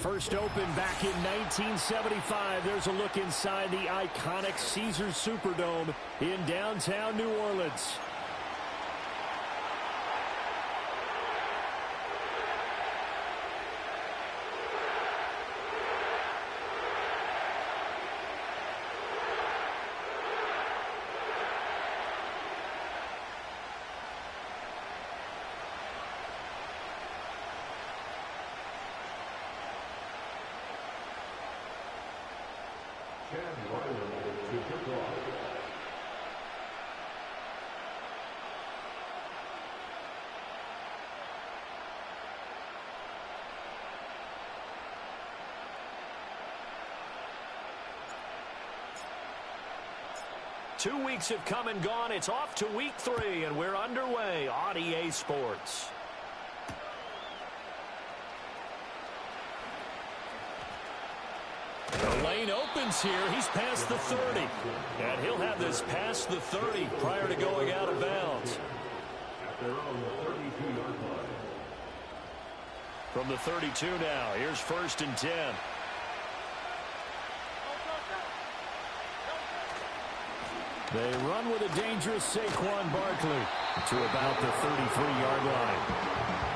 First opened back in 1975. There's a look inside the iconic Caesars Superdome in downtown New Orleans. Two weeks have come and gone. It's off to week 3, and we're underway on EA Sports. The lane opens here. He's past the 30. And he'll have this past the 30 prior to going out of bounds. From the 32 now, here's 1st and 10. They run with a dangerous Saquon Barkley to about the 33-yard line.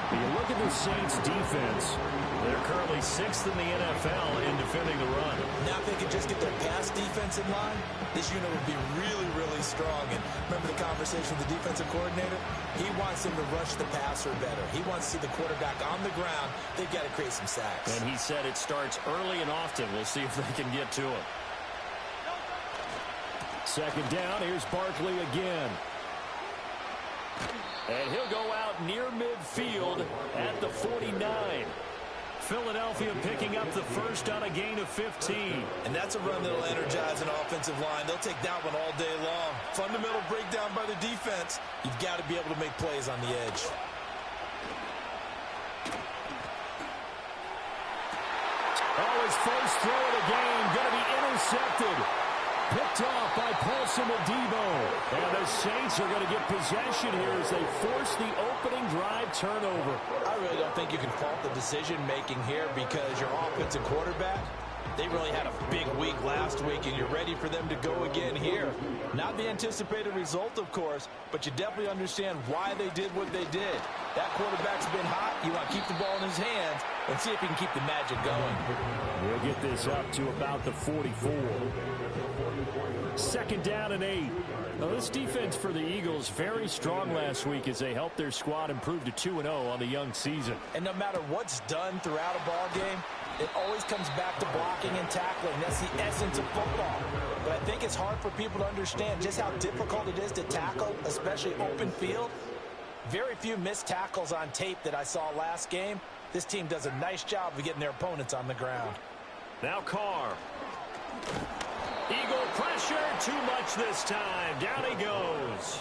You look at the Saints' defense. They're currently 6th in the NFL in defending the run. Now if they could just get their pass defense in line, this unit would be really, really strong. And remember the conversation with the defensive coordinator? He wants them to rush the passer better. He wants to see the quarterback on the ground. They've got to create some sacks. And he said it starts early and often. We'll see if they can get to him. 2nd down, here's Barkley again. And he'll go out near midfield at the 49. Philadelphia picking up the first on a gain of 15. And that's a run that'll energize an offensive line. They'll take that one all day long. Fundamental breakdown by the defense. You've got to be able to make plays on the edge. Oh, his first throw of the game going to be intercepted. Picked off by Paulson Adebo. And the Saints are going to get possession here as they force the opening drive turnover. I really don't think you can fault the decision-making here because your offensive quarterback, they really had a big week last week, and you're ready for them to go again here. Not the anticipated result, of course, but you definitely understand why they did what they did. That quarterback's been hot. You want to keep the ball in his hands and see if he can keep the magic going. We'll get this up to about the 44. 2nd down and 8. Now, this defense for the Eagles very strong last week as they helped their squad improve to 2-0 on the young season. And no matter what's done throughout a ball game, it always comes back to blocking and tackling. That's the essence of football. But I think it's hard for people to understand just how difficult it is to tackle, especially open field. Very few missed tackles on tape that I saw last game. This team does a nice job of getting their opponents on the ground. Now Carr. Eagle pressure, too much this time. Down he goes.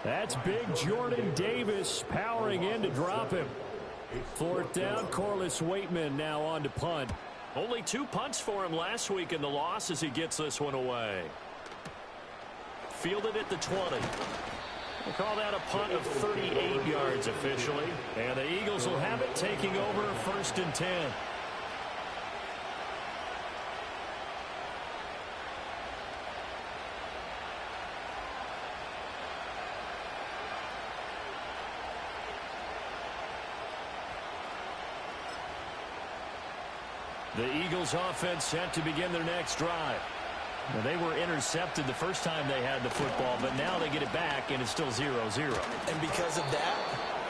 That's big Jordan Davis powering in to drop him. 4th down, Corliss Waitman now on to punt. Only 2 punts for him last week in the loss as he gets this one away. Fielded at the 20. We'll call that a punt of 38 yards officially. And the Eagles will have it taking over 1st and 10. The Eagles offense set to begin their next drive. Well, they were intercepted the first time they had the football, but now they get it back, and it's still 0-0. And because of that,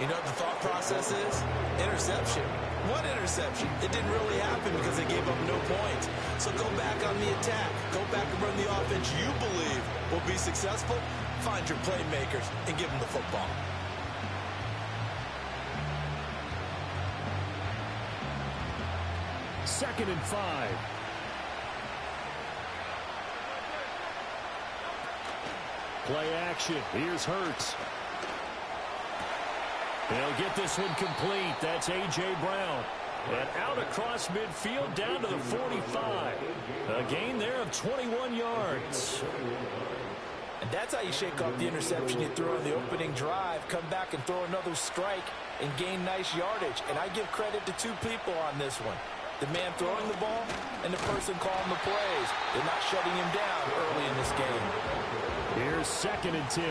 you know what the thought process is? Interception. What interception? It didn't really happen because they gave up no points. So go back on the attack. Go back and run the offense you believe will be successful. Find your playmakers and give them the football. Second and 5. Play action. Here's Hurts. They'll get this one complete. That's A.J. Brown. And out across midfield down to the 45. A gain there of 21 yards. And that's how you shake off the interception you threw on the opening drive. Come back and throw another strike and gain nice yardage. And I give credit to 2 people on this one. The man throwing the ball and the person calling the plays. They're not shutting him down early in this game. Here's 2nd and 10.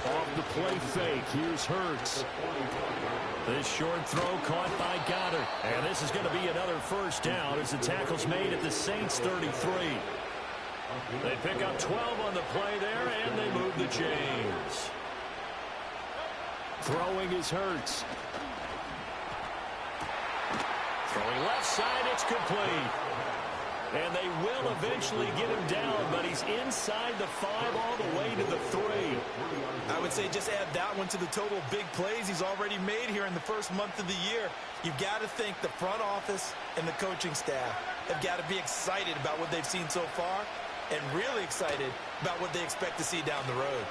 Off the play fake. Here's Hurts. This short throw caught by Goddard. And this is going to be another first down as the tackle's made at the Saints 33. They pick up 12 on the play there, and they move the chains. Throwing is Hurts. Throwing left side, it's complete. And they will eventually get him down, but he's inside the 5 all the way to the 3. I would say just add that one to the total of big plays he's already made here in the first month of the year. You've got to think the front office and the coaching staff have got to be excited about what they've seen so far and really excited about what they expect to see down the road.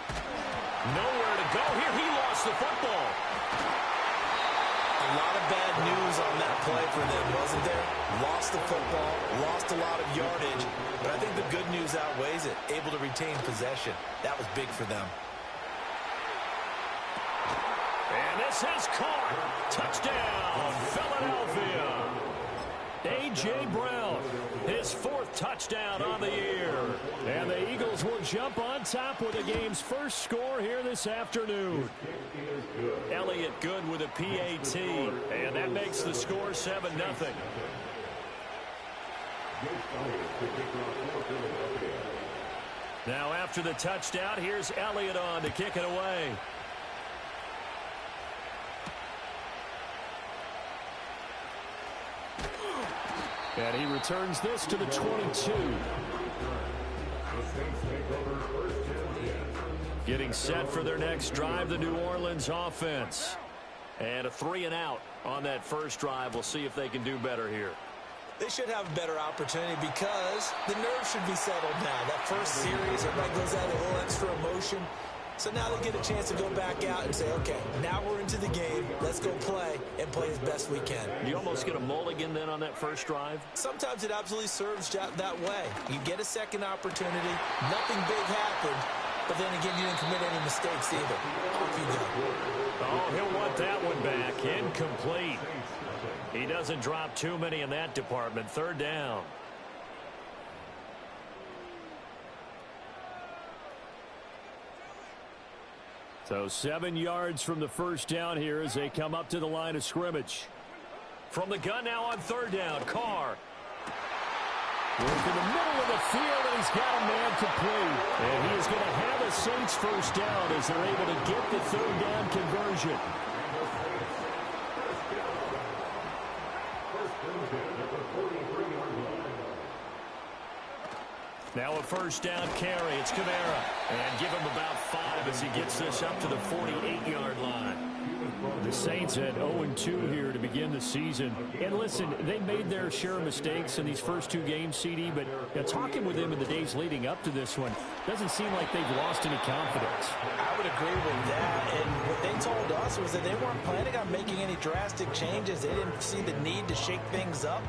Nowhere to go here. He lost the football. A lot of bad news on that play for them, wasn't there? Lost the football, lost a lot of yardage, but I think the good news outweighs it. Able to retain possession. That was big for them. And this is caught. Touchdown, Philadelphia. A.J. Brown, his 4th touchdown on the year. And the Eagles will jump on top with the game's first score here this afternoon. Elliott good with a PAT, and that makes the score 7-0. Now after the touchdown, here's Elliott on to kick it away. And he returns this to the 22. Getting set for their next drive, the New Orleans offense. And a 3-and-out on that first drive. We'll see if they can do better here. They should have a better opportunity because the nerves should be settled now. That first series, everybody goes out with a little extra emotion. So now they get a chance to go back out and say, okay, now we're into the game. Let's go play and play as best we can. You almost get a mulligan then on that first drive? Sometimes it absolutely serves that way. You get a second opportunity. Nothing big happened. But then again, you didn't commit any mistakes either. Off you go. Oh, he'll want that one back. Incomplete. He doesn't drop too many in that department. 3rd down. So 7 yards from the first down here as they come up to the line of scrimmage. From the gun now on 3rd down, Carr. Work in the middle of the field, and he's got a man complete. And he is going to have a Saints first down as they're able to get the 3rd down conversion. Now a first down carry. It's Kamara. And give him about 5 as he gets this up to the 48-yard line. The Saints at 0-2 here to begin the season. And listen, they made their share of mistakes in these first 2 games, CD, but talking with them in the days leading up to this one, doesn't seem like they've lost any confidence. I would agree with that. And what they told us was that they weren't planning on making any drastic changes. They didn't see the need to shake things up.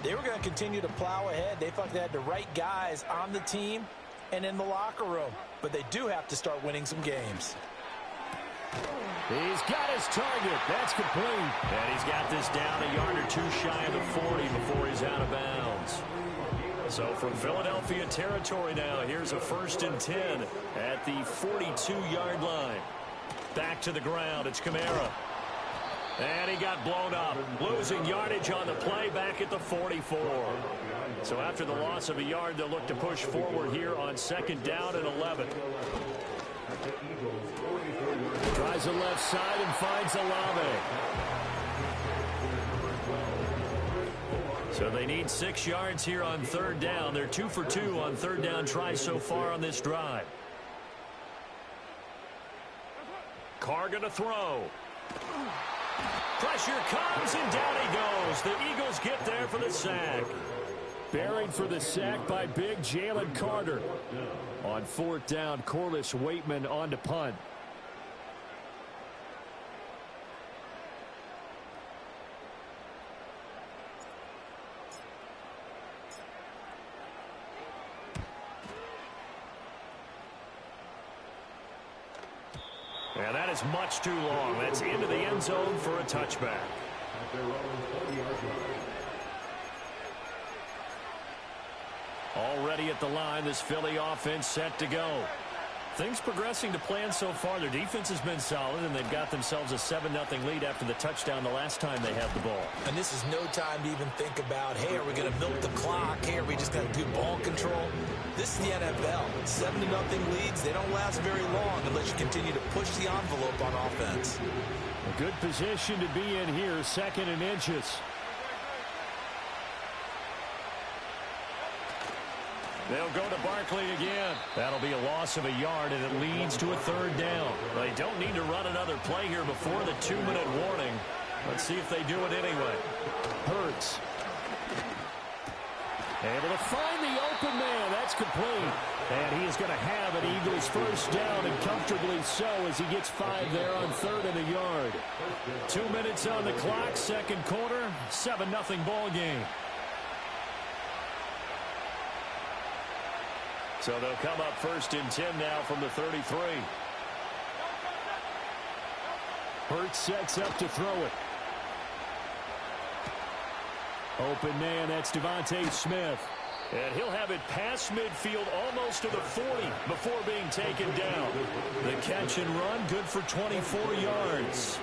They were going to continue to plow ahead. They felt they had the right guys on the team and in the locker room. But they do have to start winning some games. He's got his target. That's complete. And he's got this down a yard or 2 shy of the 40 before he's out of bounds. So from Philadelphia territory now, here's a 1st and 10 at the 42-yard line. Back to the ground. It's Kamara. And he got blown up. Losing yardage on the play back at the 44. So after the loss of a yard, they'll look to push forward here on 2nd down and 11. Tries the left side and finds Olave. So they need 6 yards here on 3rd down. They're 2 for 2 on 3rd down tries so far on this drive. Carr going to throw. Pressure comes, and down he goes. The Eagles get there for the sack. Buried for the sack by big Jalen Carter. On 4th down, Corliss Waitman on to punt. And that is much too long. That's into the end zone for a touchback. Already at the line, this Philly offense set to go. Things progressing to plan so far. Their defense has been solid, and they've got themselves a 7-0 lead after the touchdown the last time they had the ball. And this is no time to even think about, hey, are we going to milk the clock? Hey, are we just going to do ball control? This is the NFL. 7-0 leads, they don't last very long unless you continue to push the envelope on offense. A good position to be in here, 2nd and inches. They'll go to Barkley again. That'll be a loss of a yard, and it leads to a 3rd down. They don't need to run another play here before the 2-minute warning. Let's see if they do it anyway. Hurts. Able to find the open man. That's complete. And he is going to have an Eagles 1st down, and comfortably so, as he gets 5 there on 3rd and a yard. 2 minutes on the clock, 2nd quarter, 7-0 ball game. So they'll come up 1st and 10 now from the 33. Hurts sets up to throw it. Open man, that's Devontae Smith. And he'll have it past midfield almost to the 40 before being taken down. The catch and run, good for 24 yards.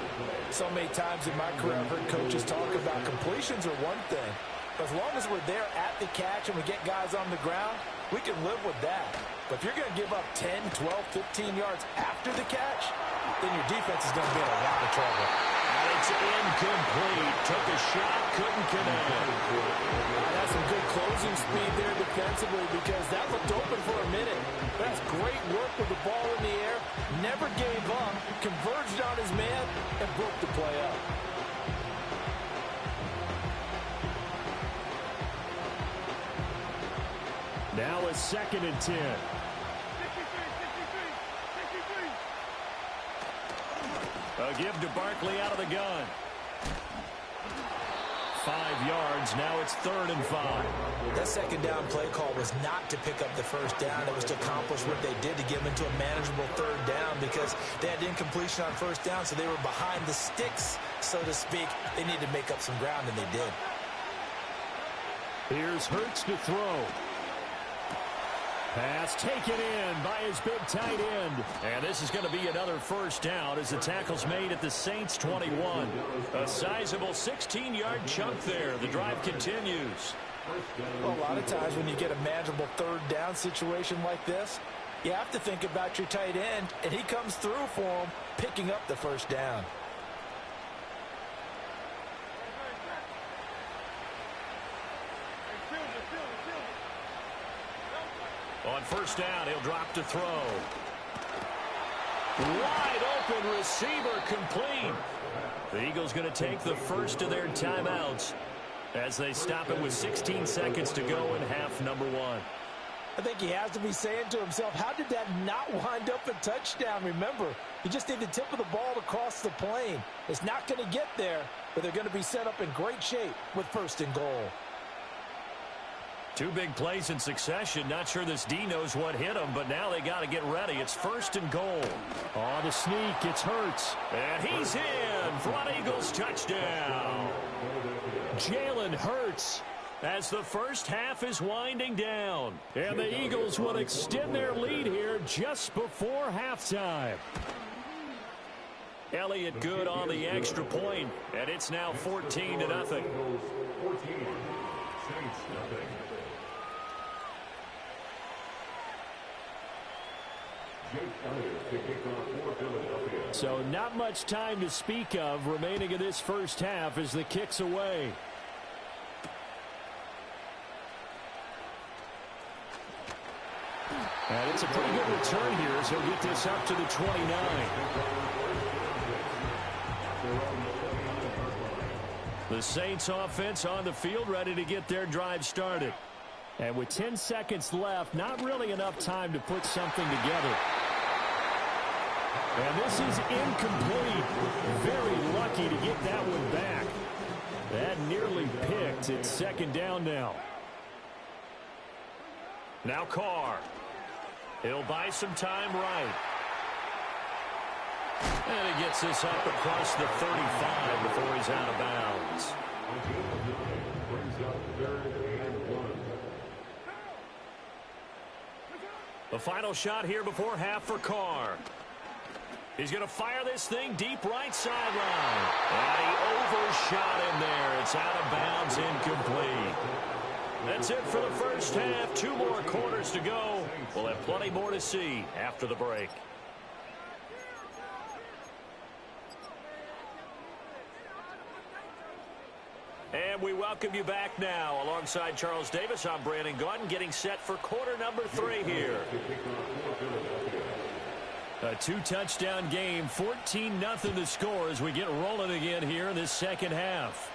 So many times in my career, I've heard coaches talk about completions are one thing. As long as we're there at the catch and we get guys on the ground, we can live with that. But if you're going to give up 10, 12, 15 yards after the catch, then your defense is going to be in a lot of trouble. And it's incomplete. Took a shot, couldn't connect. That's some good closing speed there defensively, because that looked open for a minute. That's great work with the ball in the air. Never gave up, converged on his man, and broke the play up. Now a 2nd and 10. A give to Barkley out of the gun. 5 yards. Now it's 3rd and 5. That 2nd down play call was not to pick up the 1st down. It was to accomplish what they did, to get them into a manageable 3rd down, because they had incompletion on 1st down, so they were behind the sticks, so to speak. They needed to make up some ground, and they did. Here's Hurts to throw. Pass taken in by his big tight end. And this is going to be another 1st down as the tackle's made at the Saints 21. A sizable 16-yard chunk there. The drive continues. Well, a lot of times when you get a manageable 3rd down situation like this, you have to think about your tight end, and he comes through for him, picking up the 1st down. On 1st down, he'll drop to throw. Wide open receiver, complete. The Eagles going to take the 1st of their timeouts as they stop it with 16 seconds to go in half number 1. I think he has to be saying to himself, how did that not wind up a touchdown? Remember, you just need the tip of the ball to cross the plane. It's not going to get there, but they're going to be set up in great shape with 1st and goal. 2 big plays in succession. Not sure this D knows what hit him, but now they got to get ready. It's 1st and goal. On the sneak, it's Hurts. And he's in for an Eagles touchdown. Jalen Hurts, as the 1st half is winding down. And the Eagles will extend their lead here just before halftime. Elliott good on the extra point, and it's now 14-0. So not much time to speak of remaining in this 1st half as the kick's away. And it's a pretty good return here as he'll get this up to the 29. The Saints offense on the field ready to get their drive started. And with 10 seconds left, not really enough time to put something together. And this is incomplete. Very lucky to get that one back. That nearly picked. It's 2nd down now. Now Carr. He'll buy some time right. And he gets this up across the 35 before he's out of bounds. The final shot here before half for Carr. He's going to fire this thing deep right sideline. And he overshot him there. It's out of bounds, incomplete. That's it for the first half. 2 more quarters to go. We'll have plenty more to see after the break. And we welcome you back now. Alongside Charles Davis, I'm Brandon Gaudin, getting set for quarter number 3 here. A 2-touchdown game, 14-0 the score as we get rolling again here in this second half.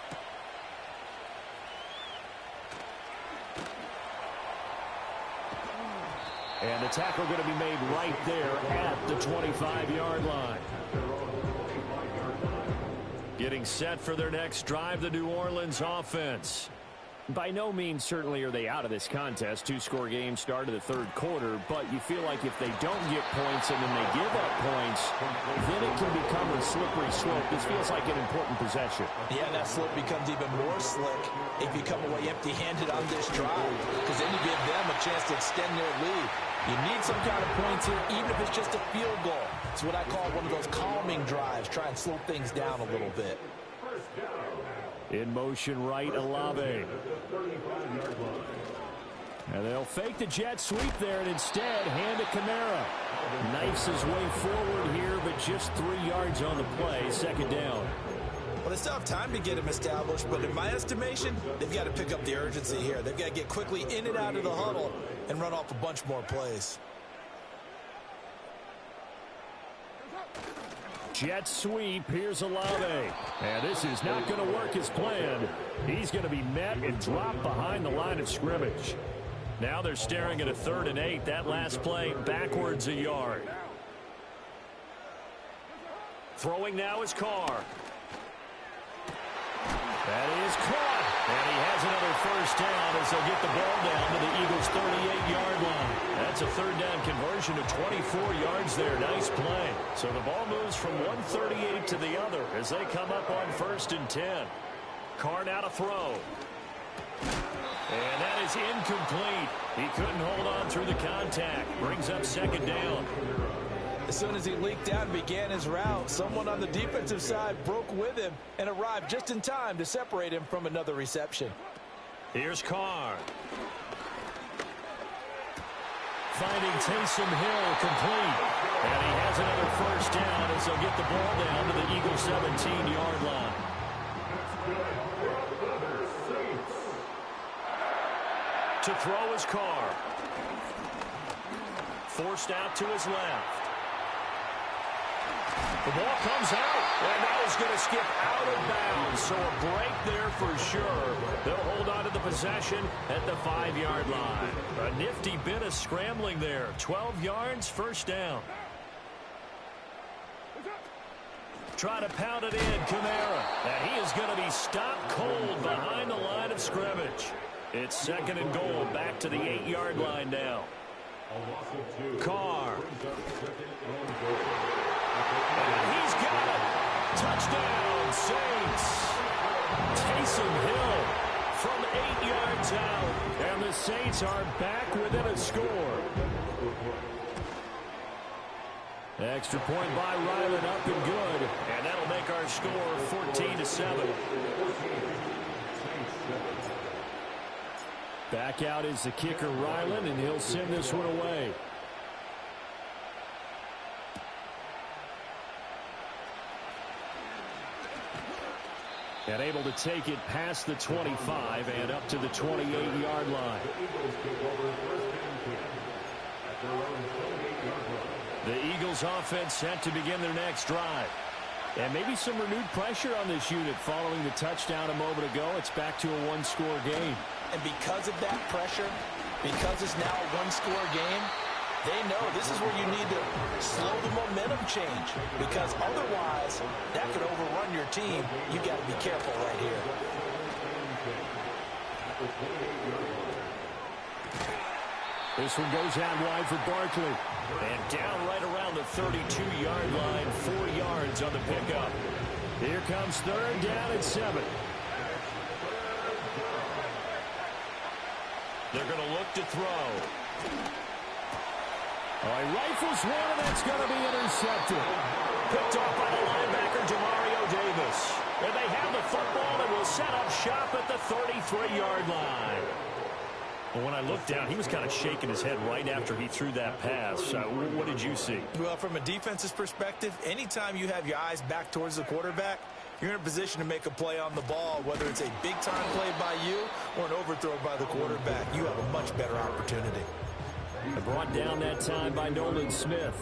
And the tackle going to be made right there at the 25-yard line. Getting set for their next drive, the New Orleans offense. By no means certainly are they out of this contest. 2-score game start of the third quarter, but you feel like if they don't get points and then they give up points, then it can become a slippery slope. This feels like an important possession. Yeah, that slope becomes even more slick if you come away empty-handed on this drive, because then you give them a chance to extend their lead. You need some kind of points here, even if it's just a field goal. It's what I call one of those calming drives. Try and slow things down a little bit. In motion right, Olave. And they'll fake the jet sweep there and instead hand to Kamara. Knifes his way forward here, but just 3 yards on the play. Second down. Well, they still have time to get him established, but in my estimation, they've got to pick up the urgency here. They've got to get quickly in and out of the huddle and run off a bunch more plays. Jet sweep, here's Olave. And this is not going to work as planned. He's going to be met and dropped behind the line of scrimmage. Now they're staring at a 3rd and 8. That last play backwards a yard. Throwing now is Carr. That is caught. And he has another first down as they'll get the ball down to the Eagles' 38-yard line. That's a 3rd down conversion of 24 yards there. Nice play. So the ball moves from 138 to the other as they come up on 1st and 10. Carr now to throw. And that is incomplete. He couldn't hold on through the contact. Brings up 2nd down. As soon as he leaked out and began his route, someone on the defensive side broke with him and arrived just in time to separate him from another reception. Here's Carr. Finding Taysom Hill complete. And he has another first down as they'll get the ball down to the Eagles' 17-yard line. To throw is Carr. Forced out to his left. The ball comes out, and that is going to skip out of bounds. So a break there for sure. They'll hold on to the possession at the 5-yard line. A nifty bit of scrambling there. 12 yards, first down. Try to pound it in, Kamara. And he is going to be stopped cold behind the line of scrimmage. It's 2nd and goal, back to the 8-yard line now. Carr. And he's got it. Touchdown, Saints. Taysom Hill from 8 yards out. And the Saints are back within a score. Extra point by Ryland, up and good. And that'll make our score 14-7. Back out is the kicker, Ryland, and he'll send this one away. And able to take it past the 25 and up to the 28-yard line. The Eagles offense set to begin their next drive. And maybe some renewed pressure on this unit following the touchdown a moment ago. It's back to a one-score game. And because of that pressure, because it's now a one-score game, they know this is where you need to slow the momentum change, because otherwise that could overrun your team. You got to be careful right here. This one goes out wide for Barkley. And down right around the 32-yard line, 4 yards on the pickup. Here comes third down and 7. They're going to look to throw. All right, rifles one, and that's going to be intercepted. Picked off by the linebacker, Demario Davis. And they have the football and will set up shop at the 33-yard line. Well, when I looked down, he was kind of shaking his head right after he threw that pass. What did you see? Well, from a defense's perspective, anytime you have your eyes back towards the quarterback, you're in a position to make a play on the ball, whether it's a big-time play by you or an overthrow by the quarterback. You have a much better opportunity. Brought down that time by Nolan Smith.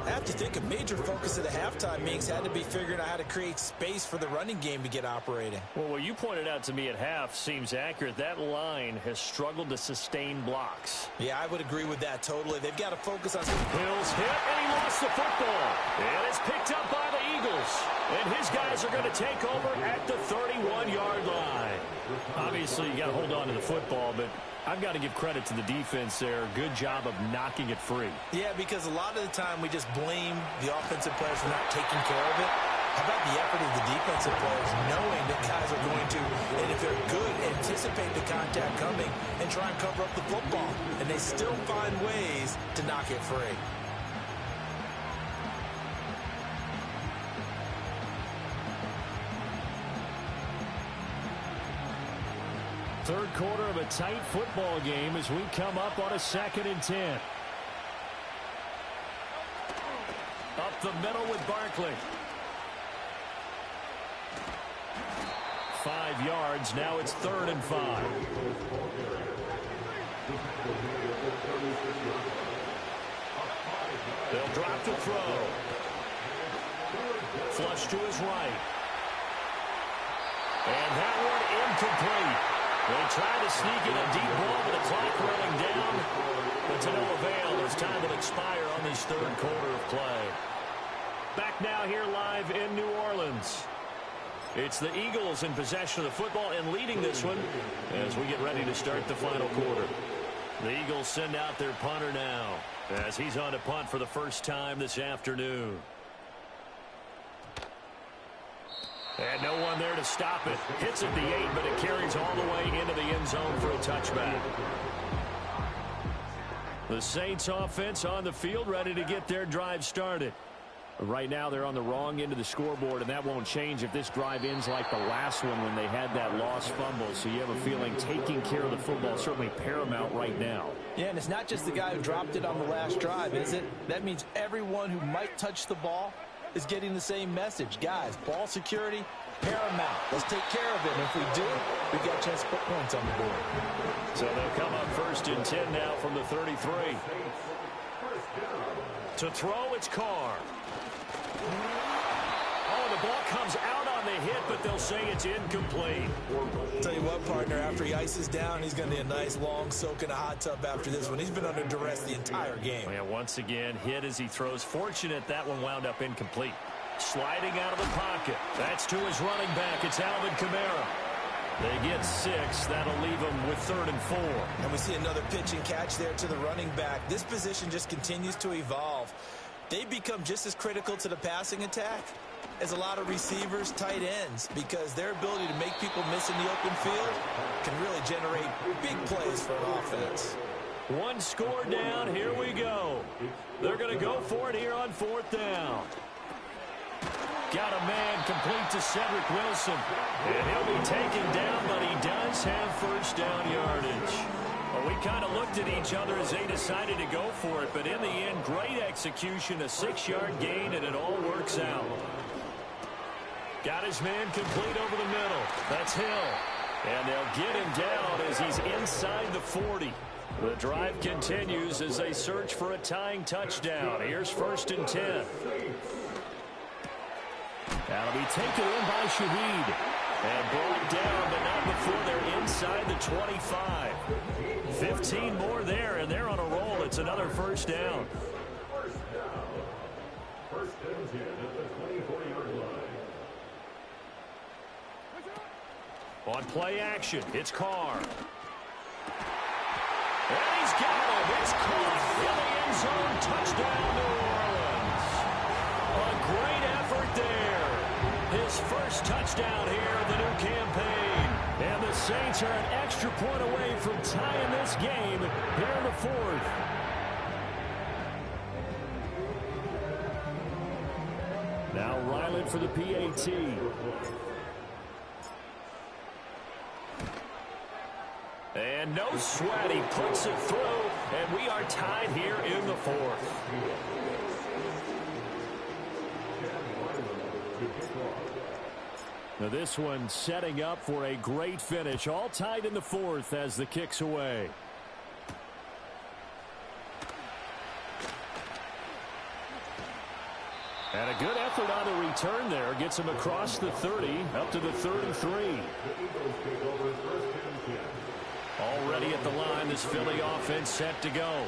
I have to think a major focus of the halftime meetings had to be figuring out how to create space for the running game to get operating. Well, what you pointed out to me at half seems accurate. That line has struggled to sustain blocks. Yeah, I would agree with that totally. They've got to focus on... Hill's hit, and he lost the football. And it's picked up by the Eagles. And his guys are going to take over at the 31-yard line. Obviously, you got to hold on to the football, but I've got to give credit to the defense there. Good job of knocking it free. Yeah, because a lot of the time we just blame the offensive players for not taking care of it. How about the effort of the defensive players knowing that guys are going to, and if they're good, anticipate the contact coming and try and cover up the football. And they still find ways to knock it free. Third quarter of a tight football game as we come up on a 2nd and 10. Up the middle with Barkley. 5 yards. Now it's 3rd and 5. They'll drop to throw. Flush to his right. And that one incomplete. They try to sneak in a deep ball with the clock running down, but to no avail. As time will expire on this 3rd quarter of play. Back now here live in New Orleans. It's the Eagles in possession of the football and leading this one as we get ready to start the final quarter. The Eagles send out their punter now as he's on to punt for the first time this afternoon. And no one there to stop it. Hits at the 8, but it carries all the way into the end zone for a touchback. The Saints offense on the field, ready to get their drive started. Right now they're on the wrong end of the scoreboard, and that won't change if this drive ends like the last one when they had that lost fumble. So you have a feeling taking care of the football is certainly paramount right now. Yeah, and it's not just the guy who dropped it on the last drive, is it? That means everyone who might touch the ball is getting the same message. Guys, ball security, paramount. Let's take care of it. And if we do, we've got a chance to put points on the board. So they'll come up 1st and 10 now from the 33. To throw, it's Carr. Oh, the ball comes out on the hit, but they'll say it's incomplete. Tell you what, partner, after he ices down, he's going to need a nice long soak in a hot tub after this one. He's been under duress the entire game. Yeah, once again, hit as he throws. Fortunate that one wound up incomplete. Sliding out of the pocket. That's to his running back. It's Alvin Kamara. They get 6. That'll leave them with 3rd and 4. And we see another pitch and catch there to the running back. This position just continues to evolve. They become just as critical to the passing attack as a lot of receivers, tight ends, because their ability to make people miss in the open field can really generate big plays for an offense. 1 score down. Here we go. They're going to go for it here on 4th down. Got a man complete to Cedric Wilson. And he'll be taken down, but he does have 1st down yardage. Well, we kind of looked at each other as they decided to go for it, but in the end, great execution, a 6-yard gain, and it all works out. Got his man complete over the middle. That's Hill. And they'll get him down as he's inside the 40. The drive continues as they search for a tying touchdown. Here's 1st and 10. That'll be taken in by Shaheed. And brought down, but not before they're inside the 25. 15 more there, and they're on a roll. It's another 1st down. On play action, it's Carr. And he's got him. end zone. Touchdown, New Orleans. A great effort there. His first touchdown here in the new campaign. And the Saints are an extra point away from tying this game here in the fourth. Now Ryland for the PAT. And no sweat. He puts it through, and we are tied here in the fourth. Now this one setting up for a great finish. All tied in the fourth as the kick's away. And a good effort on the return there. Gets him across the 30, up to the 33. Already at the line, this Philly offense set to go.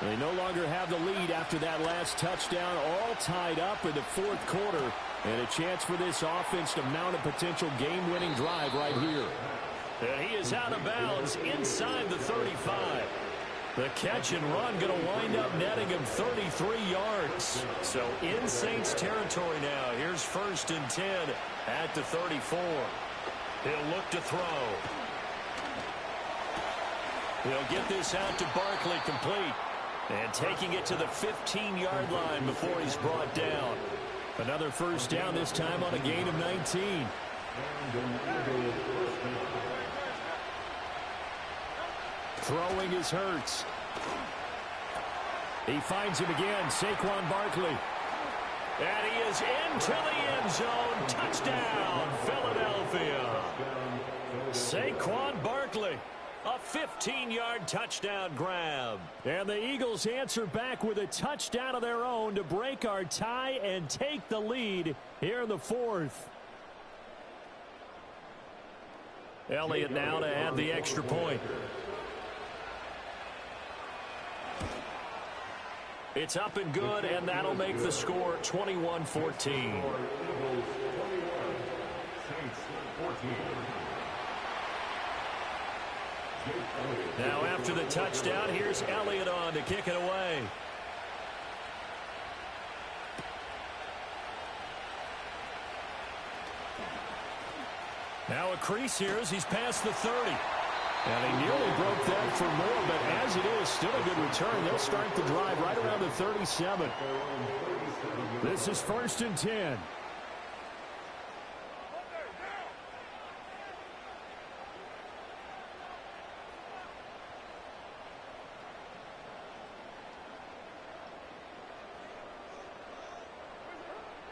They no longer have the lead after that last touchdown. All tied up in the fourth quarter. And a chance for this offense to mount a potential game-winning drive right here. And he is out of bounds inside the 35. The catch and run going to wind up netting him 33 yards. So in Saints territory now. Here's 1st and 10 at the 34. He'll look to throw. He'll get this out to Barkley complete. And taking it to the 15-yard line before he's brought down. Another first down, this time on a gain of 19. Throwing is Hurts. He finds him again, Saquon Barkley. And he is into the end zone. Touchdown, Philadelphia. Saquon Barkley. A 15-yard touchdown grab. And the Eagles answer back with a touchdown of their own to break our tie and take the lead here in the fourth. Elliott now to add the extra point. It's up and good, and that'll make the score 21-14. Now after the touchdown, here's Elliott on to kick it away. Now a crease here as he's past the 30. And he nearly broke that for more, but as it is, still a good return. They'll start the drive right around the 37. This is 1st and 10.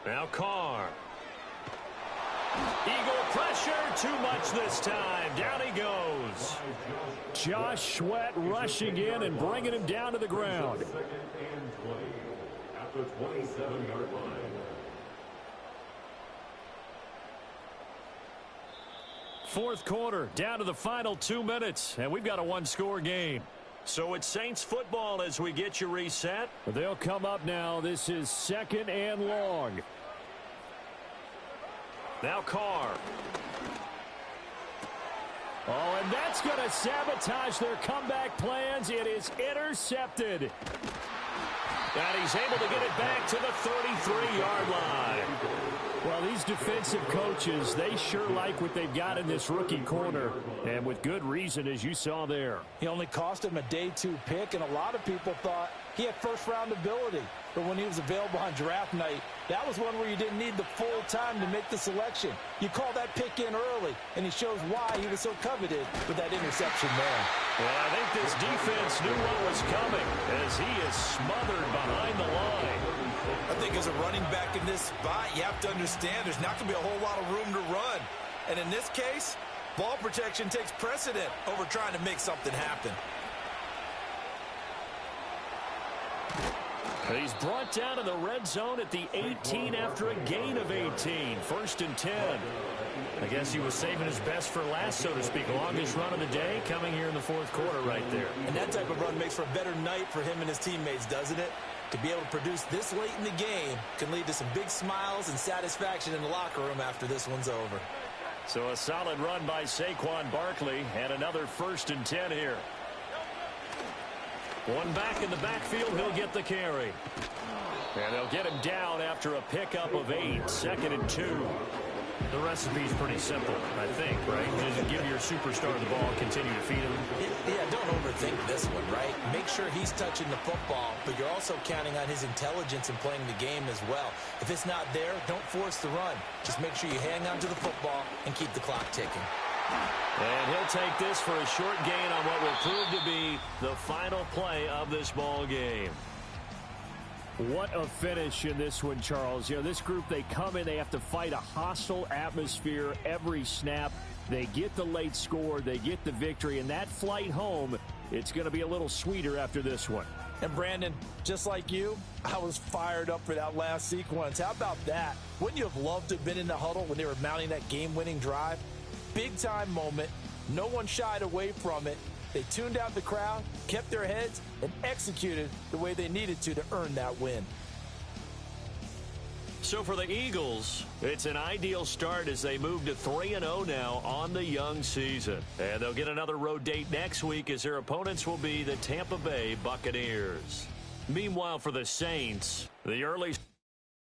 Now Carr. Eagle pressure, too much this time. Down he goes. Josh Sweat rushing in and bringing him down to the ground. At the 27-yard line. Fourth quarter, down to the final 2 minutes, and we've got a one-score game. So it's Saints football as we get you reset. They'll come up now. This is 2nd and long. Now Carr. Oh, and that's going to sabotage their comeback plans. It is intercepted. And he's able to get it back to the 33-yard line. Well, these defensive coaches, they sure like what they've got in this rookie corner, and with good reason, as you saw there. He only cost him a day 2 pick, and a lot of people thought he had first-round ability. But when he was available on draft night, that was one where you didn't need the full time to make the selection. You call that pick in early, and he shows why he was so coveted with that interception there. Well, I think this defense knew what was coming as he is smothered behind the line. I think as a running back in this spot, you have to understand there's not going to be a whole lot of room to run. And in this case, ball protection takes precedent over trying to make something happen. He's brought down to the red zone at the 18 after a gain of 18. 1st and 10. I guess he was saving his best for last, so to speak. Longest run of the day coming here in the fourth quarter right there. And that type of run makes for a better night for him and his teammates, doesn't it? To be able to produce this late in the game can lead to some big smiles and satisfaction in the locker room after this one's over. So a solid run by Saquon Barkley and another 1st and 10 here. One back in the backfield, he'll get the carry. And they'll get him down after a pickup of 8, 2nd and 2. The recipe's pretty simple, I think, right? Just give your superstar the ball, continue to feed him. Yeah, don't overthink this one, right? Make sure he's touching the football, but you're also counting on his intelligence in playing the game as well. If it's not there, don't force the run. Just make sure you hang on to the football and keep the clock ticking. And he'll take this for a short gain on what will prove to be the final play of this ball game. What a finish in this one, Charles. You know, this group, they come in, they have to fight a hostile atmosphere every snap. They get the late score, they get the victory, and that flight home, it's going to be a little sweeter after this one. And Brandon, just like you, I was fired up for that last sequence. How about that? Wouldn't you have loved to have been in the huddle when they were mounting that game-winning drive? Big-time moment. No one shied away from it. They tuned out the crowd, kept their heads, and executed the way they needed to earn that win. So for the Eagles, it's an ideal start as they move to 3-0 now on the young season. And they'll get another road date next week as their opponents will be the Tampa Bay Buccaneers. Meanwhile, for the Saints, the early